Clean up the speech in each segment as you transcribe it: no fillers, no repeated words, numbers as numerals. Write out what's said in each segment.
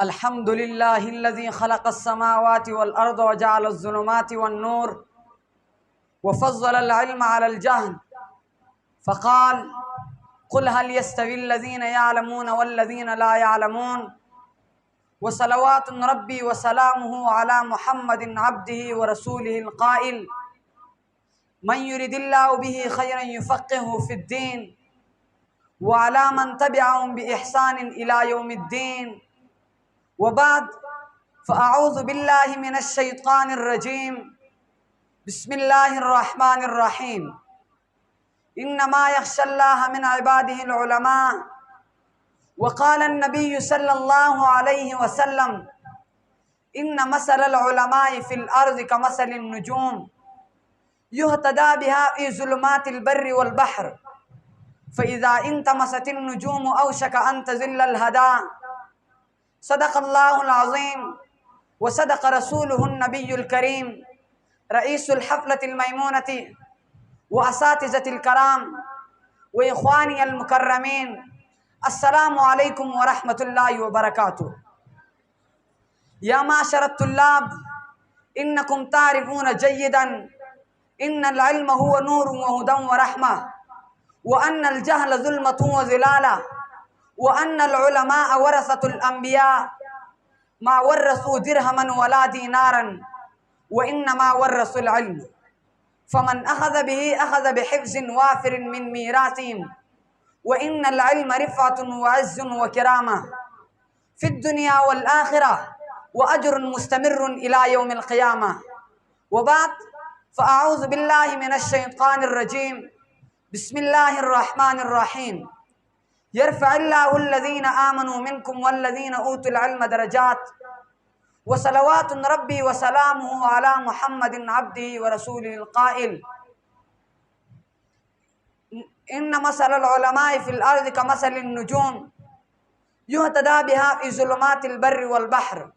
الحمد لله الذي خلق السماوات والأرض وجعل الظلمات والنور وفضل العلم على الجهل فقال قل هل يستوي الذين يعلمون والذين لا يعلمون وصلوات ربي وسلامه على محمد عبده ورسوله القائل من يرد الله به خيرا يفقهه في الدين وعلى من تبعهم بإحسان إلى يوم الدين وبعد فأعوذ بالله من الشيطان الرجيم بسم الله الرحمن الرحيم إنما يخشى الله من عباده العلماء وقال النبي صلى الله عليه وسلم إن مثل العلماء في الأرض كمثل النجوم يهتدى بها في ظلمات البر والبحر فإذا انتمست النجوم أوشك أن تزل الهدى صدق الله العظيم وصدق رسوله النبي الكريم رئيس الحفلة الميمونة وأساتذة الكرام وإخواني المكرمين السلام عليكم ورحمة الله وبركاته. يا معشر الطلاب إنكم تعرفون جيدا إن العلم هو نور وهدى ورحمة وأن الجهل ظلمة وظلالة وأن العلماء ورثة الأنبياء ما ورثوا درهما ولا دينارا وإنما ورثوا العلم فمن أخذ به أخذ بحفظ وافر من ميراثهم وإن العلم رفعة وعز وكرامة في الدنيا والآخرة وأجر مستمر إلى يوم القيامة وبعد فأعوذ بالله من الشيطان الرجيم بسم الله الرحمن الرحيم يرفع الله الذين آمنوا منكم والذين أوتوا العلم درجات وصلوات ربي وسلامه على محمد عبده ورسوله القائل إن مثل العلماء في الأرض كمثل النجوم يهتدى بها في ظلمات البر والبحر.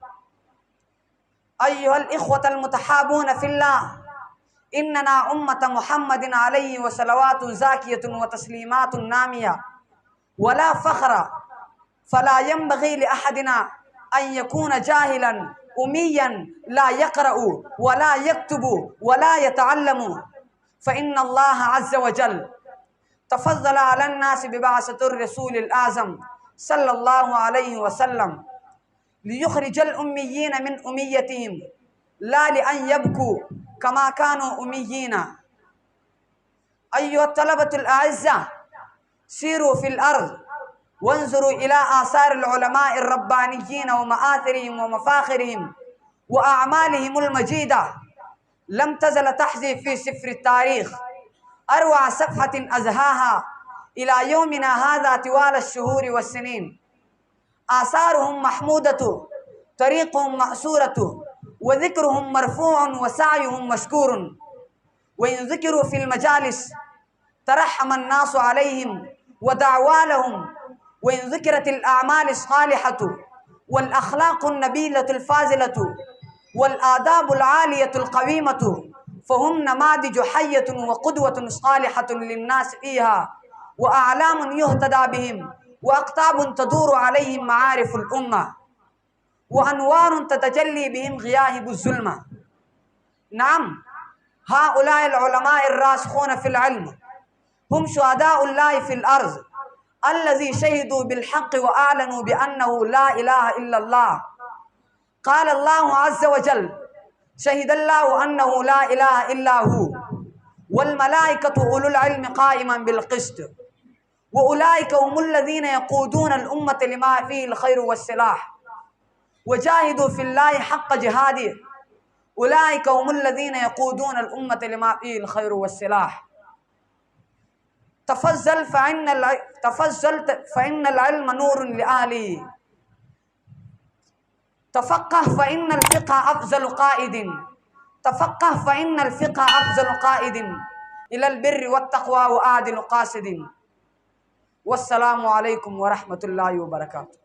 أيها الإخوة المتحابون في الله إننا أمة محمد عليه وصلوات زاكية وتسليمات نامية ولا فخر فلا ينبغي لأحدنا أن يكون جاهلا أميا لا يقرأ ولا يكتب ولا يتعلم فإن الله عز وجل تفضل على الناس ببعثة الرسول الأعظم صلى الله عليه وسلم ليخرج الأميين من أميتهم لا لأن يبكوا كما كانوا أميين. أيها الطلبة الأعزاء سيروا في الأرض وانظروا إلى آثار العلماء الربانيين ومآثرهم ومفاخرهم وأعمالهم المجيدة لم تزل تحظي في سفر التاريخ أروع صفحة أزهاها إلى يومنا هذا طوال الشهور والسنين. آثارهم محمودة طريقهم مأسورة وذكرهم مرفوع وسعيهم مشكور وإن ذكروا في المجالس ترحم الناس عليهم ودعوى لهم وإن ذكرت الأعمال الصالحة والأخلاق النبيلة الفاضلة والآداب العالية القويمة فهم نماذج حية وقدوة صالحة للناس فيها وأعلام يهتدى بهم وأقطاب تدور عليهم معارف الأمة وأنوار تتجلي بهم غياهب الظلمة. نعم هؤلاء العلماء الراسخون في العلم هم شهداء الله في الأرض الذي شهدوا بالحق وأعلنوا بأنه لا إله إلا الله. قال الله عز وجل شهد الله أنه لا إله إلا هو والملائكة أولو العلم قائما بالقسط وأولئك هم الذين يقودون الأمة لما فيه الخير والصلاح وجاهدوا في الله حق جهاده أولئك هم الذين يقودون الأمة لما فيه الخير والصلاح. تفضل فإن العلم نور لأهله تفقه فإن الفقه أفضل قائد تفقه فإن الفقه أفضل قائد إلى البر والتقوى وأعدل قاصد. والسلام عليكم ورحمة الله وبركاته.